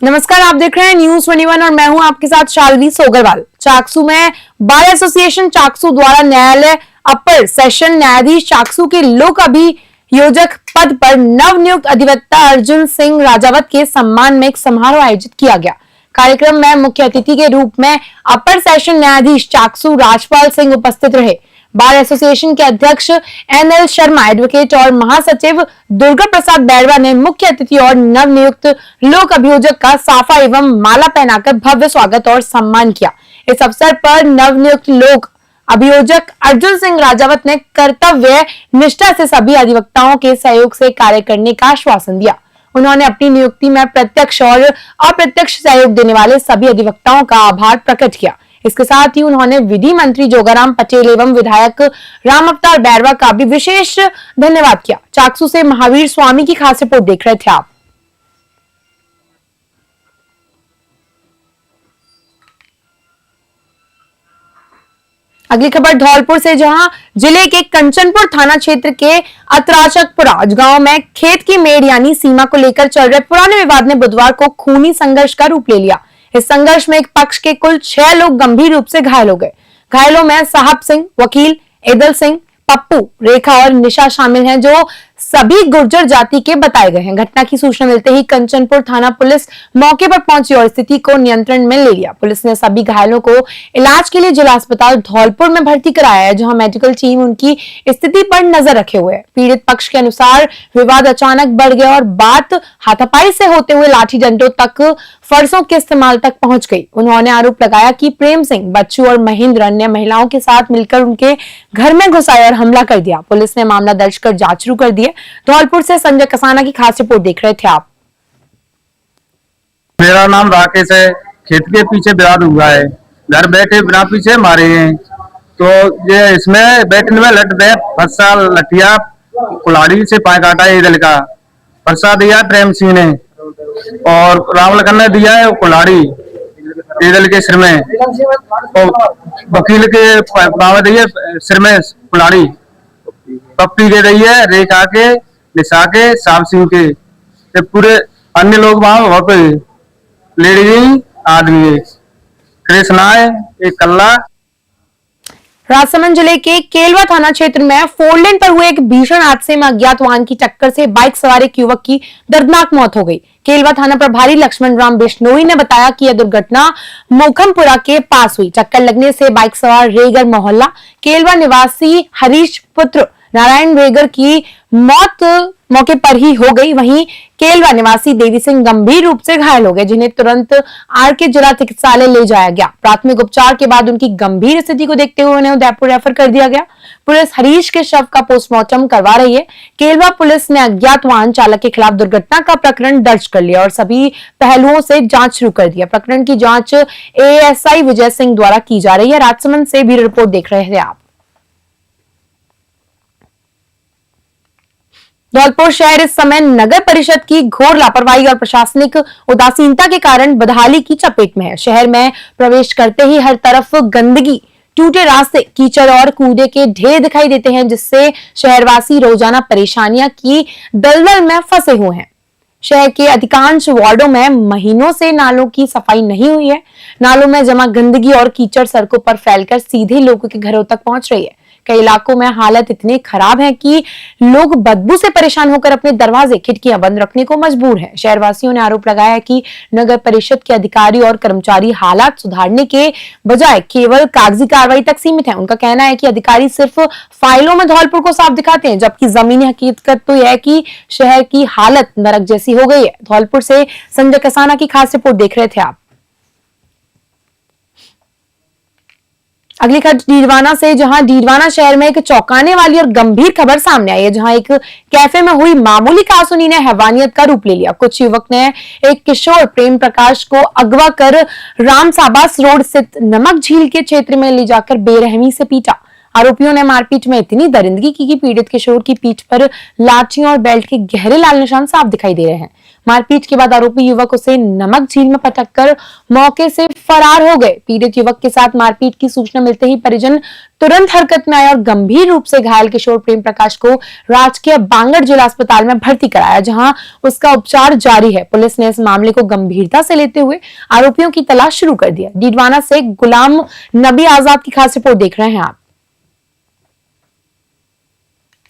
नमस्कार, आप देख रहे हैं न्यूज 21 और मैं हूं आपके साथ शालवी सोगरवाल। चाकसू में बार एसोसिएशन चाकसू द्वारा न्यायालय अपर सेशन न्यायाधीश चाकसू के लोक अभियोजक पद पर नवनियुक्त अधिवक्ता अर्जुन सिंह राजावत के सम्मान में एक समारोह आयोजित किया गया। कार्यक्रम में मुख्य अतिथि के रूप में अपर सेशन न्यायाधीश चाकसू राजपाल सिंह उपस्थित रहे। बार एसोसिएशन के अध्यक्ष NL शर्मा, एडवोकेट और महासचिव दुर्गा प्रसाद बैरवा ने मुख्य अतिथि और नवनियुक्त लोक अभियोजक का साफा एवं माला पहनाकर भव्य स्वागत और सम्मान किया। इस अवसर पर नवनियुक्त लोक अभियोजक अर्जुन सिंह राजावत ने कर्तव्य निष्ठा से सभी अधिवक्ताओं के सहयोग से कार्य करने का आश्वासन दिया। उन्होंने अपनी नियुक्ति में प्रत्यक्ष और अप्रत्यक्ष सहयोग देने वाले सभी अधिवक्ताओं का आभार प्रकट किया। इसके साथ ही उन्होंने विधि मंत्री जोगाराम पटेल एवं विधायक राम अवतार बैरवा का भी विशेष धन्यवाद किया। चाकसू से महावीर स्वामी की खास रिपोर्ट देख रहे थे आप। अगली खबर धौलपुर से, जहां जिले के कंचनपुर थाना क्षेत्र के अतराचकपुरा गांव में खेत की मेड़ यानी सीमा को लेकर चल रहे पुराने विवाद ने बुधवार को खूनी संघर्ष का रूप ले लिया। इस संघर्ष में एक पक्ष के कुल 6 लोग गंभीर रूप से घायल हो गए। घायलों में साहब सिंह, वकील एदल सिंह, पप्पू, रेखा और निशा शामिल हैं, जो सभी गुर्जर जाति के बताए गए हैं। घटना की सूचना मिलते ही कंचनपुर थाना पुलिस मौके पर पहुंची और स्थिति को नियंत्रण में ले लिया। पुलिस ने सभी घायलों को इलाज के लिए जिला अस्पताल धौलपुर में भर्ती कराया है, जहां मेडिकल टीम उनकी स्थिति पर नजर रखे हुए है। पीड़ित पक्ष के अनुसार विवाद अचानक बढ़ गया और बात हाथापाई से होते हुए लाठी डंडों तक, फरसों के इस्तेमाल तक पहुंच गई। उन्होंने आरोप लगाया कि प्रेम सिंह, बच्चू और महेंद्र अन्य महिलाओं के साथ मिलकर उनके घर में घुस आए और हमला कर दिया। पुलिस ने मामला दर्ज कर जांच शुरू कर दी है। धौलपुर से संजय कसाना की खास रिपोर्ट देख रहे थे आप। मेरा नाम राकेश है। खेत के पीछे विवाद हुआ है, घर बैठे बिना पीछे मारे हैं। तो ये इसमें बैठने में लट दे फरसा लठिया कुल्हाड़ी से पाए काटा है। इधर का फरसा दिया प्रेम सिंह ने और राम लखन ने दिया है कुल्हाड़ी इधर के सिर में, और वकील के बाबा दिए सिर में कुल्हाड़ी, पप्पी दे रही है रेखा के, निशा के, साहब सिंह के, पूरे अन्य लोग वहां पे लेडीज आदमी है, कृष्णा है, एक कल्ला। राजसमंद जिले के केलवा थाना क्षेत्र में 4 लेन पर हुए एक भीषण हादसे में अज्ञात वाहन की टक्कर से बाइक सवार एक युवक की दर्दनाक मौत हो गई। केलवा थाना प्रभारी लक्ष्मण राम बिश्नोई ने बताया कि यह दुर्घटना मोखमपुरा के पास हुई। टक्कर लगने से बाइक सवार रेगर मोहल्ला केलवा निवासी हरीश पुत्र नारायण रेगर की मौत मौके पर ही हो गई। वहीं केलवा निवासी देवी सिंह गंभीर रूप से घायल हो गए, जिन्हें तुरंत आरके जिला चिकित्सालय ले जाया गया। प्राथमिक उपचार के बाद उनकी गंभीर स्थिति को देखते हुए उन्हें उदयपुर रेफर कर दिया गया। पुलिस हरीश के शव का पोस्टमार्टम करवा रही है। केलवा पुलिस ने अज्ञात वाहन चालक के खिलाफ दुर्घटना का प्रकरण दर्ज कर लिया और सभी पहलुओं से जांच शुरू कर दिया। प्रकरण की जांच ASI विजय सिंह द्वारा की जा रही है। राजसमंद से भी रिपोर्ट देख रहे थे आप। धौलपुर शहर इस समय नगर परिषद की घोर लापरवाही और प्रशासनिक उदासीनता के कारण बदहाली की चपेट में है। शहर में प्रवेश करते ही हर तरफ गंदगी, टूटे रास्ते, कीचड़ और कूड़े के ढेर दिखाई देते हैं, जिससे शहरवासी रोजाना परेशानियां की दलदल में फंसे हुए हैं। शहर के अधिकांश वार्डों में महीनों से नालों की सफाई नहीं हुई है। नालों में जमा गंदगी और कीचड़ सड़कों पर फैलकर सीधे लोगों के घरों तक पहुंच रही है। कई इलाकों में हालत इतनी खराब है कि लोग बदबू से परेशान होकर अपने दरवाजे, खिड़कियां बंद रखने को मजबूर हैं। शहरवासियों ने आरोप लगाया है कि नगर परिषद के अधिकारी और कर्मचारी हालात सुधारने के बजाय केवल कागजी कार्रवाई तक सीमित हैं। उनका कहना है कि अधिकारी सिर्फ फाइलों में धौलपुर को साफ दिखाते हैं, जबकि जमीनी हकीकत तो यह है कि शहर की हालत नरक जैसी हो गई है। धौलपुर से संजय कसाना की खास रिपोर्ट देख रहे थे आप। अगली खबर डीडवाना से, जहां डीडवाना शहर में एक चौंकाने वाली और गंभीर खबर सामने आई है, जहां एक कैफे में हुई मामूली कासुनी ने हैवानियत का रूप ले लिया। कुछ युवक ने एक किशोर प्रेम प्रकाश को अगवा कर रामसाबास रोड स्थित नमक झील के क्षेत्र में ले जाकर बेरहमी से पीटा। आरोपियों ने मारपीट में इतनी दरिंदगी की कि पीड़ित किशोर की पीठ पर लाठियों और बेल्ट के गहरे लाल निशान साफ दिखाई दे रहे हैं। मारपीट के बाद आरोपी युवक उसे नमक झील में पटककर मौके से फरार हो गए। पीड़ित युवक के साथ मारपीट की सूचना मिलते ही परिजन तुरंत हरकत में आए और गंभीर रूप से घायल किशोर प्रेम प्रकाश को राजकीय बांगड़ जिला अस्पताल में भर्ती कराया, जहां उसका उपचार जारी है। पुलिस ने इस मामले को गंभीरता से लेते हुए आरोपियों की तलाश शुरू कर दिया। डीडवाना से गुलाम नबी आजाद की खास रिपोर्ट देख रहे हैं आप।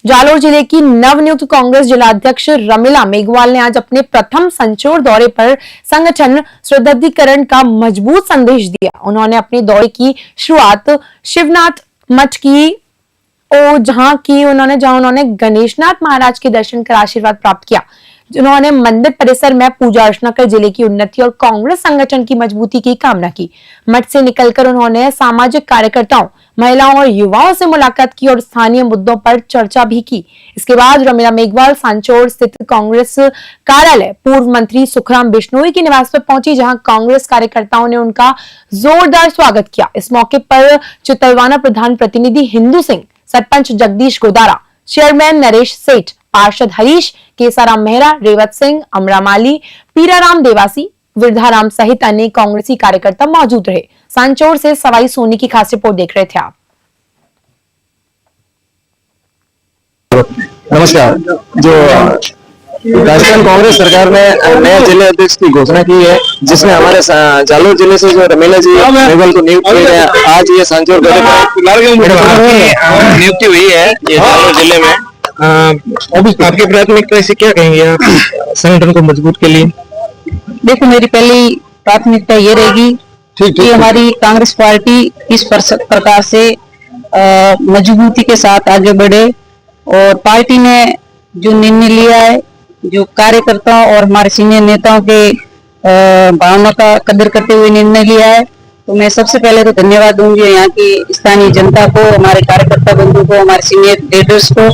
जालोर जिले की नवनियुक्त कांग्रेस जिलाध्यक्ष रमीला मेघवाल ने आज अपने प्रथम संचोर दौरे पर संगठन सुदृढ़ीकरण का मजबूत संदेश दिया। उन्होंने अपने दौरे की शुरुआत शिवनाथ मठ की जहां उन्होंने गणेशनाथ महाराज के दर्शन कर आशीर्वाद प्राप्त किया। उन्होंने मंदिर परिसर में पूजा अर्चना कर जिले की उन्नति और कांग्रेस संगठन की मजबूती की कामना की। मठ से निकलकर उन्होंने सामाजिक कार्यकर्ताओं, महिलाओं और युवाओं से मुलाकात की और स्थानीय मुद्दों पर चर्चा भी की। इसके बाद रमीला मेघवाल सांचौर स्थित कांग्रेस कार्यालय पूर्व मंत्री सुखराम बिश्नोई के निवास पर पहुंची, जहां कांग्रेस कार्यकर्ताओं ने उनका जोरदार स्वागत किया। इस मौके पर चितलवाना प्रधान प्रतिनिधि हिंदू सिंह, सरपंच जगदीश गोदारा, चेयरमैन नरेश सेठ, पार्षद हरीश, केसाराम मेहरा, रेवत सिंह, अमरामाली, पीराराम देवासी, विरधाराम सहित अन्य कांग्रेसी कार्यकर्ता मौजूद रहे। सांचौर से सवाई सोनी की खास रिपोर्ट देख रहे थे आप। नमस्कार। जो राजस्थान कांग्रेस सरकार ने नए जिले अध्यक्ष की घोषणा की है, जिसमें हमारे जालोर जिले से जो रमीला जी मेघवाल को नियुक्त किया गया, आज ये सांचौर नियुक्ति हुई है ये जालोर जिले में। अभी आपकी प्राथमिकता से क्या कहेंगे आप संगठन को मजबूत के लिए? देखो, मेरी पहली प्राथमिकता ये रहेगी कि हमारी कांग्रेस पार्टी किस प्रकार से मजबूती के साथ आगे बढ़े, और पार्टी ने जो निर्णय लिया है, जो कार्यकर्ताओं और हमारे सीनियर नेताओं के भावना का कदर करते हुए निर्णय लिया है, तो मैं सबसे पहले तो धन्यवाद दूंगी यहाँ की स्थानीय जनता को, हमारे कार्यकर्ता बंधु को, हमारे सीनियर लीडर्स को।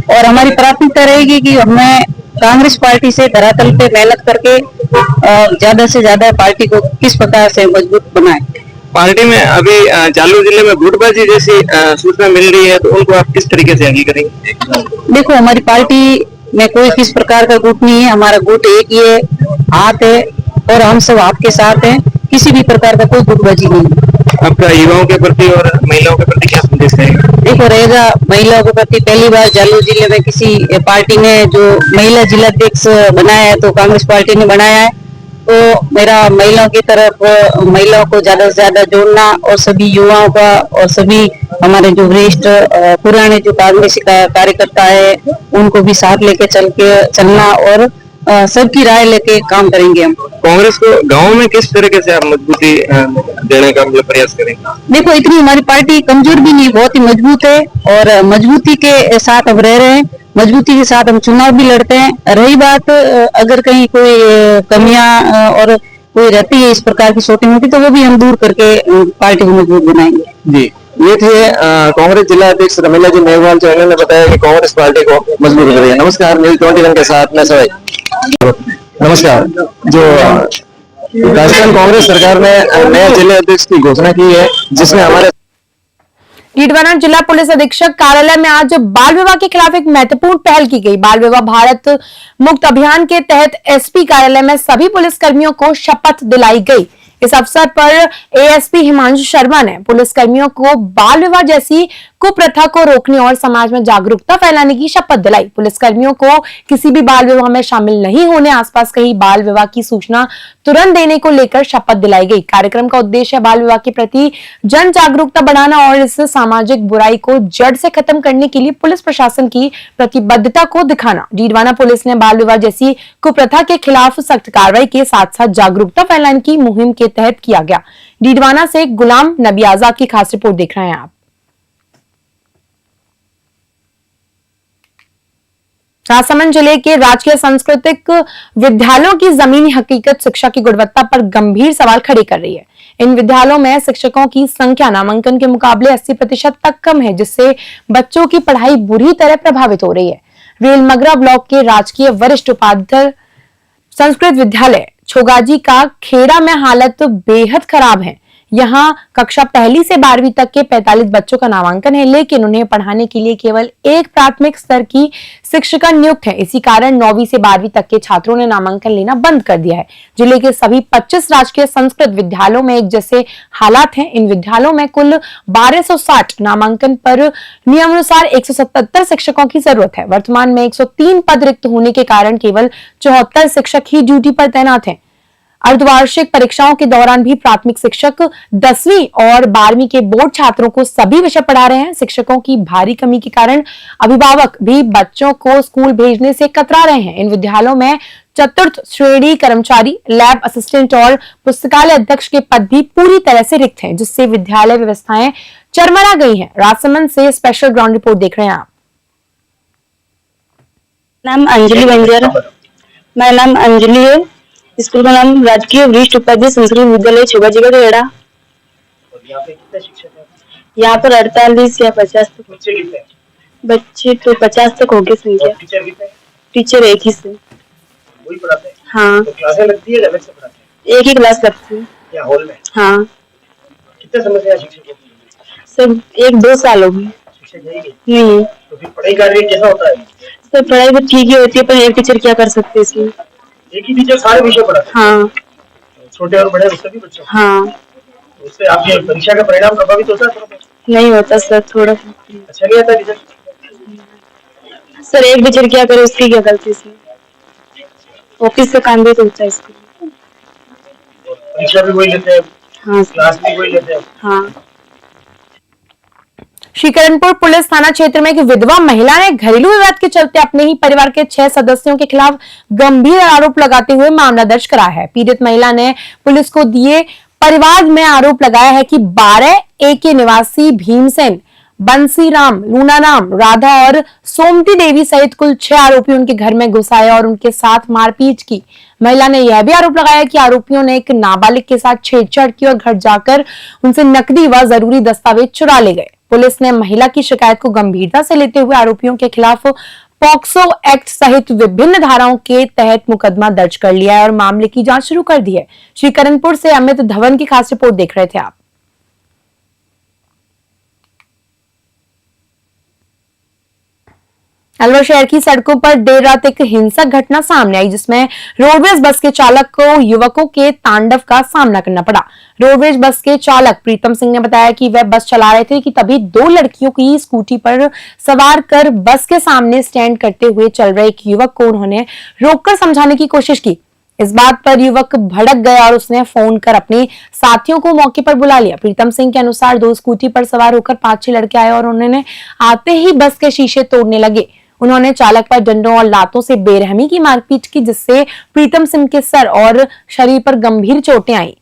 और हमारी प्राथमिकता रहेगी कि हमें कांग्रेस पार्टी से धरातल पे मेहनत करके ज्यादा से ज्यादा पार्टी को किस प्रकार से मजबूत बनाए। पार्टी में अभी जालोर जिले में गुटबाजी जैसी सूचना मिल रही है, तो उनको आप किस तरीके से हैंडल करेंगे? देखो, हमारी पार्टी में कोई किस प्रकार का गुट नहीं है, हमारा गुट एक ही है, हाथ है, और हम सब आपके साथ हैं। किसी भी प्रकार का कोई गुटबाजी नहीं है। आपका युवाओं के प्रति और महिलाओं के प्रति क्या संदेश रहेगा? देखो, रहेगा महिलाओं के प्रति, पहली बार जालोर जिले में किसी पार्टी ने जो महिला जिलाध्यक्ष बनाया है, तो कांग्रेस पार्टी ने बनाया है। तो मेरा महिलाओं की तरफ, महिलाओं को ज्यादा से ज्यादा जोड़ना, और सभी युवाओं का और सभी हमारे जो वरिष्ठ पुराने जो कांग्रेसी कार्यकर्ता है, उनको भी साथ लेके चलना, और सबकी राय लेके काम करेंगे हम। कांग्रेस को गांव में किस तरीके से आप मजबूती देने का प्रयास करेंगे? देखो, इतनी हमारी पार्टी कमजोर भी नहीं, बहुत ही मजबूत है, और मजबूती के साथ हम रह रहे हैं, मजबूती के साथ हम चुनाव भी लड़ते हैं। रही बात अगर कहीं कोई कमियां और कोई रहती है इस प्रकार की छोटी मोटी, तो वो भी हम दूर करके पार्टी को मजबूत बनाएंगे। जी, ये थे कांग्रेस जिला अध्यक्ष रमीला जी मेघवाल, जो इन्होंने बताया कि कांग्रेस पार्टी को मजबूत कर रही है। नमस्कार, न्यूज़ 21 के साथ मैं सवाई। नमस्कार। जो राजस्थान कांग्रेस सरकार ने नए जिला अध्यक्ष की घोषणा की है, जिसमें हमारे डीडवाना जिला पुलिस अधीक्षक कार्यालय में आज बाल विवाह के खिलाफ एक महत्वपूर्ण पहल की गई। बाल विवाह भारत मुक्त अभियान के तहत एसपी कार्यालय में सभी पुलिस कर्मियों को शपथ दिलाई गई। इस अवसर पर एएसपी हिमांशु शर्मा ने पुलिस कर्मियों को बाल विवाह जैसी कुप्रथा को रोकने और समाज में जागरूकता फैलाने की शपथ दिलाई। पुलिस कर्मियों को किसी भी बाल विवाह में शामिल नहीं होने, आसपास कहीं बाल विवाह की सूचना तुरंत देने को लेकर शपथ दिलाई गई। कार्यक्रम का उद्देश्य बाल विवाह के प्रति जन जागरूकता बढ़ाना और इस सामाजिक बुराई को जड़ से खत्म करने के लिए पुलिस प्रशासन की प्रतिबद्धता को दिखाना। डीडवाना पुलिस ने बाल विवाह जैसी कुप्रथा के खिलाफ सख्त कार्रवाई के साथ साथ जागरूकता फैलाने की मुहिम के तहत किया गया। डीडवाना से गुलाम नबी आजाद की खास रिपोर्ट देख रहे हैं आप। राजसमंद जिले के राजकीय सांस्कृतिक विद्यालयों की जमीनी हकीकत शिक्षा की गुणवत्ता पर गंभीर सवाल खड़े कर रही है। इन विद्यालयों में शिक्षकों की संख्या नामांकन के मुकाबले 80% तक कम है, जिससे बच्चों की पढ़ाई बुरी तरह प्रभावित हो रही है। रेलमगरा ब्लॉक के राजकीय वरिष्ठ उपाध्याय संस्कृत विद्यालय छोगाजी का खेड़ा में हालत बेहद खराब है। यहाँ कक्षा पहली से 12वीं तक के 45 बच्चों का नामांकन है, लेकिन उन्हें पढ़ाने के लिए केवल एक प्राथमिक स्तर की शिक्षिका नियुक्त है। इसी कारण 9वीं से 12वीं तक के छात्रों ने नामांकन लेना बंद कर दिया है। जिले के सभी 25 राजकीय संस्कृत विद्यालयों में एक जैसे हालात हैं। इन विद्यालयों में कुल 1260 नामांकन पर नियमानुसार 177 शिक्षकों की जरूरत है। वर्तमान में 103 पद रिक्त होने के कारण केवल 74 शिक्षक ही ड्यूटी पर तैनात हैं। अर्धवार्षिक परीक्षाओं के दौरान भी प्राथमिक शिक्षक 10वीं और 12वीं के बोर्ड छात्रों को सभी विषय पढ़ा रहे हैं। शिक्षकों की भारी कमी के कारण अभिभावक भी बच्चों को स्कूल भेजने से कतरा रहे हैं। इन विद्यालयों में चतुर्थ श्रेणी कर्मचारी, लैब असिस्टेंट और पुस्तकालय अध्यक्ष के पद भी पूरी तरह से रिक्त हैं, जिससे विद्यालय व्यवस्थाएं चरमरा गई हैं। राजसमंद से स्पेशल ग्राउंड रिपोर्ट देख रहे हैं आप। नाम अंजलि बंजर। मेरा नाम अंजलि है। स्कूल का नाम राजकीय वरिष्ठ उपाध्याय संस्कृत विद्यालय छोगाजी का गढ़ा। यहाँ पर 48 या 50 तक बच्चे तो 50 तक होगी संख्या। टीचर एक ही से। हाँ, क्लासें लगती है, अलग से पढ़ाते हैं? एक ही क्लास लगती है। या हॉल में? हाँ। कितने समय से शिक्षक हो? सर 1-2 साल हो गए। शिक्षक है ही नहीं। तो फिर पढ़ाई कार्य कैसा होता है? सर पढ़ाई तो ठीक ही होती है, पर एक टीचर क्या कर सकते हैं इसमें? एक ही टीचर सारे विषय पढ़ाते हैं? हाँ। छोटे और बड़े सभी बच्चों? हाँ। तो उससे आपकी परीक्षा का परिणाम प्रभावित होता है? नहीं होता सर, थोड़ा अच्छा नहीं आता टीचर? सर एक टीचर क्या करे, उसकी क्या गलती इसमें? ऑफिस से काम भी तो होता है इसको। परीक्षा भी वही लेते हैं? हाँ क्लास भी वही लेते हैं? हाँ। श्रीकरणपुर पुलिस थाना क्षेत्र में एक विधवा महिला ने घरेलू विवाद के चलते अपने ही परिवार के 6 सदस्यों के खिलाफ गंभीर आरोप लगाते हुए मामला दर्ज कराया है। पीड़ित महिला ने पुलिस को दिए परिवाद में आरोप लगाया है कि 12 ए के निवासी भीमसेन, बंसीराम, लूनाराम, राधा और सोमती देवी सहित कुल 6 आरोपी उनके घर में घुस आए और उनके साथ मारपीट की। महिला ने यह भी आरोप लगाया कि आरोपियों ने एक नाबालिग के साथ छेड़छाड़ की और घर जाकर उनसे नकदी व जरूरी दस्तावेज चुरा ले गए। पुलिस ने महिला की शिकायत को गंभीरता से लेते हुए आरोपियों के खिलाफ पॉक्सो एक्ट सहित विभिन्न धाराओं के तहत मुकदमा दर्ज कर लिया है और मामले की जांच शुरू कर दी है। श्रीकरणपुर से अमित धवन की खास रिपोर्ट देख रहे थे आप। अलवर शहर की सड़कों पर देर रात एक हिंसक घटना सामने आई, जिसमें रोडवेज बस के चालक को युवकों के तांडव का सामना करना पड़ा। रोडवेज बस के चालक प्रीतम सिंह ने बताया कि वह बस चला रहे थे कि तभी 2 लड़कियों की स्कूटी पर सवार कर बस के सामने स्टैंड करते हुए चल रहे एक युवक को उन्होंने रोककर समझाने की कोशिश की। इस बात पर युवक भड़क गया और उसने फोन कर अपने साथियों को मौके पर बुला लिया। प्रीतम सिंह के अनुसार 2 स्कूटी पर सवार होकर 5-6 लड़के आए और उन्होंने आते ही बस के शीशे तोड़ने लगे। उन्होंने चालक पर डंडों और लातों से बेरहमी की मारपीट की, जिससे प्रीतम सिंह के सर और शरीर पर गंभीर चोटें आई।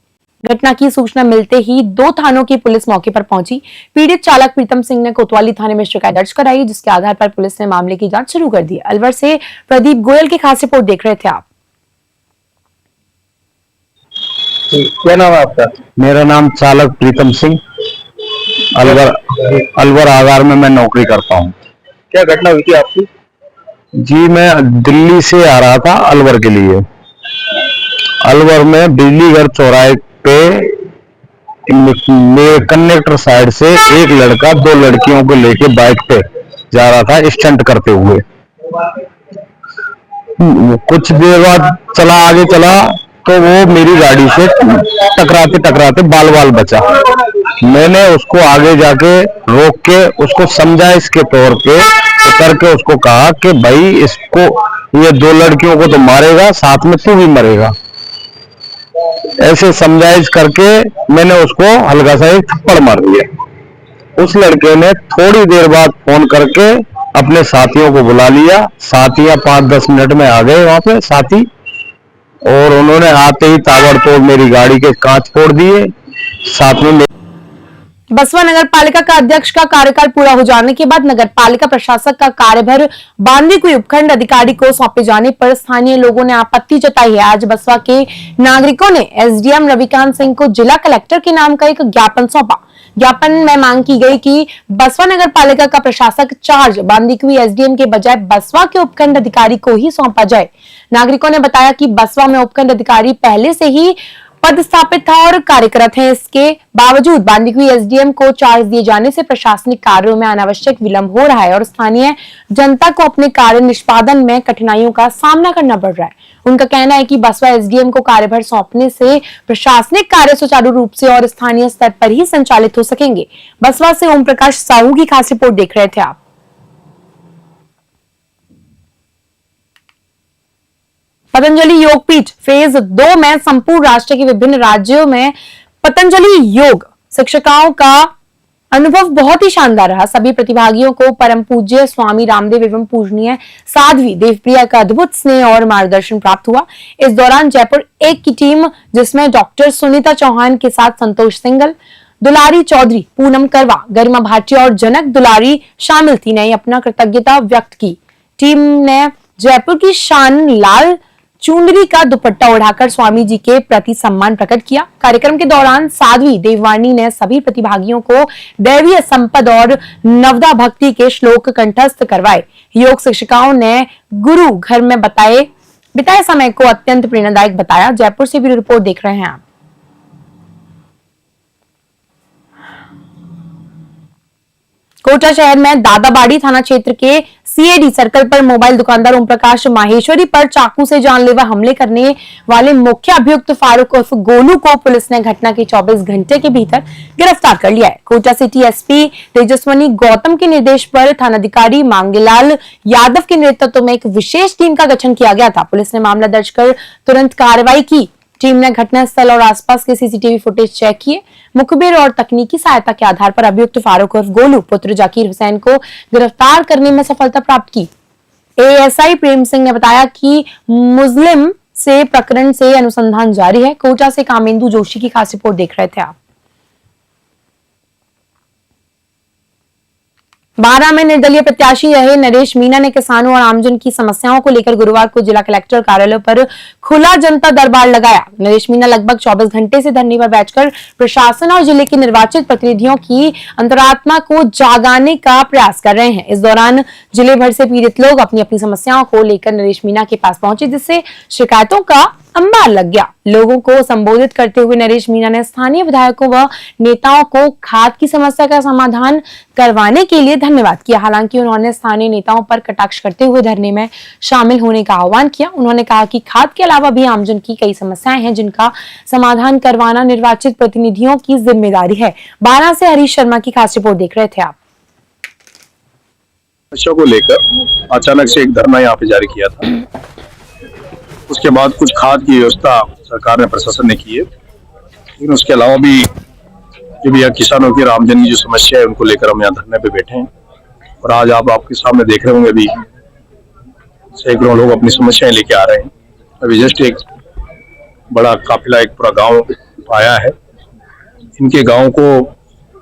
घटना की सूचना मिलते ही 2 थानों की पुलिस मौके पर पहुंची। पीड़ित चालक प्रीतम सिंह ने कोतवाली थाने में शिकायत दर्ज कराई, जिसके आधार पर पुलिस ने मामले की जांच शुरू कर दी। अलवर से प्रदीप गोयल की खास रिपोर्ट देख रहे थे आप। क्या नाम है आपका? मेरा नाम चालक प्रीतम सिंह, अलवर आगार में मैं नौकरी करता हूँ। क्या घटना हुई थी आपकी? जी, मैं दिल्ली से आ रहा था अलवर के लिए। अलवर में बिजलीघर चौराहे पे मेरे कंडक्टर साइड से एक लड़का 2 लड़कियों को लेके बाइक पे जा रहा था स्टंट करते हुए। कुछ देर बाद आगे चला तो वो मेरी गाड़ी से टकराते टकराते बाल बाल बचा। मैंने उसको आगे जाके रोक के उसको समझाइश के तौर पे करके उसको कहा कि भाई इसको, ये 2 लड़कियों को तो मारेगा, साथ में तू भी मरेगा। ऐसे समझाइश करके मैंने उसको हल्का सा एक थप्पड़ मार दिया। उस लड़के ने थोड़ी देर बाद फोन करके अपने साथियों को बुला लिया। साथियां 5-10 मिनट में आ गए वहां पे साथी, और उन्होंने आते ही ताबड़तोड़ मेरी गाड़ी के कांच फोड़ दिए। साथ में बसवा नगर पालिका का अध्यक्ष का कार्यकाल पूरा हो जाने के बाद नगर पालिका प्रशासक का कार्यभार बांदीकुई उपखंड अधिकारी को सौंपे जाने पर स्थानीय लोगों ने आपत्ति जताई है। आज बसवा के नागरिकों ने एसडीएम रविकांत सिंह को जिला कलेक्टर के नाम का एक ज्ञापन सौंपा। ज्ञापन में मांग की गई कि बसवा नगर पालिका का प्रशासक चार्ज बांदीकुई एसडीएम के बजाय बसवा के उपखंड अधिकारी को ही सौंपा जाए। नागरिकों ने बताया कि बसवा में उपखंड अधिकारी पहले से ही पद स्थापित था और कार्यरत हैं। इसके बावजूद बांदीकुई एसडीएम को चार्ज दिए जाने से प्रशासनिक कार्यों में अनावश्यक विलंब हो रहा है और स्थानीय जनता को अपने कार्य निष्पादन में कठिनाइयों का सामना करना पड़ रहा है। उनका कहना है कि बसपा एसडीएम को कार्यभार सौंपने से प्रशासनिक कार्य सुचारू रूप से और स्थानीय स्तर पर ही संचालित हो सकेंगे। बसपा से ओम प्रकाश साहू की खास रिपोर्ट देख रहे थे आप। पतंजलि योगपीठ फेज 2 में संपूर्ण राष्ट्र के विभिन्न राज्यों में पतंजलि योग शिक्षिकाओं का अनुभव बहुत ही शानदार रहा। सभी प्रतिभागियों को परम पूज्य स्वामी रामदेव एवं पूजनीय साध्वी देवप्रिया का अद्भुत स्नेह और मार्गदर्शन प्राप्त हुआ। इस दौरान जयपुर 1 की टीम, जिसमें डॉक्टर सुनीता चौहान के साथ संतोष सिंगल, दुलारी चौधरी, पूनम करवा, गरिमा भाटिया और जनक दुलारी शामिल थी, ने अपना कृतज्ञता व्यक्त की। टीम ने जयपुर की शान लाल चुनरी का दुपट्टा उड़ाकर स्वामी जी के प्रति सम्मान प्रकट किया। कार्यक्रम के दौरान साध्वी देववाणी ने सभी प्रतिभागियों को दैवीय संपद और नवदा भक्ति के श्लोक कंठस्थ करवाए। योग शिक्षिकाओं ने गुरु घर में बिताए समय को अत्यंत प्रेरणादायक बताया। जयपुर से भी रिपोर्ट देख रहे हैं आप। कोटा शहर में दादाबाड़ी थाना क्षेत्र के सीएडी सर्कल पर मोबाइल दुकानदार ओम प्रकाश माहेश्वरी पर चाकू से जानलेवा हमले करने वाले मुख्य अभियुक्त फारूक उर्फ गोलू को पुलिस ने घटना के 24 घंटे के भीतर गिरफ्तार कर लिया है। कोटा सिटी एसपी तेजस्वनी गौतम के निर्देश पर थानाधिकारी मांगेलाल यादव के नेतृत्व में एक विशेष टीम का गठन किया गया था। पुलिस ने मामला दर्ज कर तुरंत कार्रवाई की। टीम ने घटनास्थल और आसपास के सीसीटीवी फुटेज चेक किए। मुखबिर और तकनीकी सहायता के आधार पर अभियुक्त फारूक उर्फ गोलू पुत्र जाकिर हुसैन को गिरफ्तार करने में सफलता प्राप्त की। एएसआई प्रेम सिंह ने बताया कि मुस्लिम से प्रकरण से अनुसंधान जारी है। कोटा से कामेंदु जोशी की खास रिपोर्ट देख रहे थे आप। 12 में निर्दलीय प्रत्याशी रहे नरेश मीणा ने किसानों और आमजन की समस्याओं को लेकर गुरुवार को जिला कलेक्टर कार्यालय पर खुला जनता दरबार लगाया। नरेश मीणा लगभग 24 घंटे से धरने पर बैठकर प्रशासन और जिले के निर्वाचित प्रतिनिधियों की अंतरात्मा को जागाने का प्रयास कर रहे हैं। इस दौरान जिले भर से पीड़ित लोग अपनी अपनी समस्याओं को लेकर नरेश मीणा के पास पहुंचे, जिससे शिकायतों का अंबार लग गया। लोगों को संबोधित करते हुए नरेश मीणा ने स्थानीय विधायकों व नेताओं को खाद की समस्या का समाधान करवाने के लिए धन्यवाद किया। हालांकि उन्होंने स्थानीय नेताओं पर कटाक्ष करते हुए धरने में शामिल होने का आह्वान किया। उन्होंने कहा कि खाद के अलावा भी आमजन की कई समस्याएं हैं, जिनका समाधान करवाना निर्वाचित प्रतिनिधियों की जिम्मेदारी है। 12 से हरीश शर्मा की खास रिपोर्ट देख रहे थे आप। समस्या को लेकर अचानक से एक धरना यहाँ पे जारी किया था। उसके बाद कुछ खाद की व्यवस्था सरकार ने, प्रशासन ने की है, लेकिन उसके अलावा भी जो भी यहाँ किसानों की और आमजन की जो समस्या है उनको लेकर हम यहाँ धरने पे बैठे हैं। और आज आप आपके सामने देख रहे होंगे, अभी सैकड़ों लोग अपनी समस्याएं लेके आ रहे हैं। अभी जस्ट एक बड़ा काफिला एक पूरा गांव आया है। इनके गांव को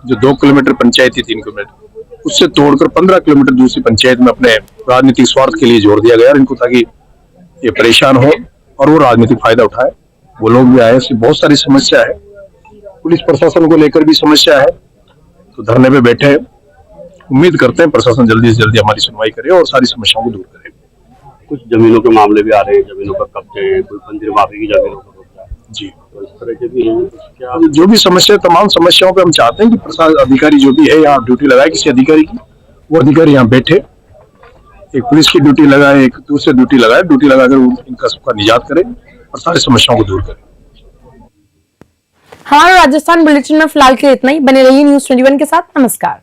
जो 2 किलोमीटर पंचायत थी, 3 किलोमीटर, उससे तोड़कर 15 किलोमीटर दूसरी पंचायत में अपने राजनीतिक स्वार्थ के लिए जोड़ दिया गया, और इनको ताकि ये परेशान हो और वो राजनीतिक फायदा उठाए। वो लोग भी आए, इससे बहुत सारी समस्या है। पुलिस प्रशासन को लेकर भी समस्या है, तो धरने पे बैठे हैं। उम्मीद करते हैं प्रशासन जल्दी से जल्दी हमारी सुनवाई करे और सारी समस्याओं को दूर करे। कुछ जमीनों के मामले भी आ रहे हैं, जमीनों पर कब्जे हैं, कोई मंदिर माफी की जमीनों पर कब्जा है जी, तो इस तरह के भी हैं। क्या जो भी समस्या, तमाम समस्याओं पे हम चाहते हैं कि प्रशासन अधिकारी जो भी है यहाँ ड्यूटी लगाए, किसी अधिकारी की, वो अधिकारी यहाँ बैठे, एक पुलिस की ड्यूटी लगाए, एक दूसरे ड्यूटी लगाए, ड्यूटी लगाकर इनका सबका निजात करे और सारी समस्याओं को दूर करे। हमारा राजस्थान बुलेटिन में फिलहाल के लिए इतना ही। बने रहिए न्यूज़ 21 के साथ। नमस्कार।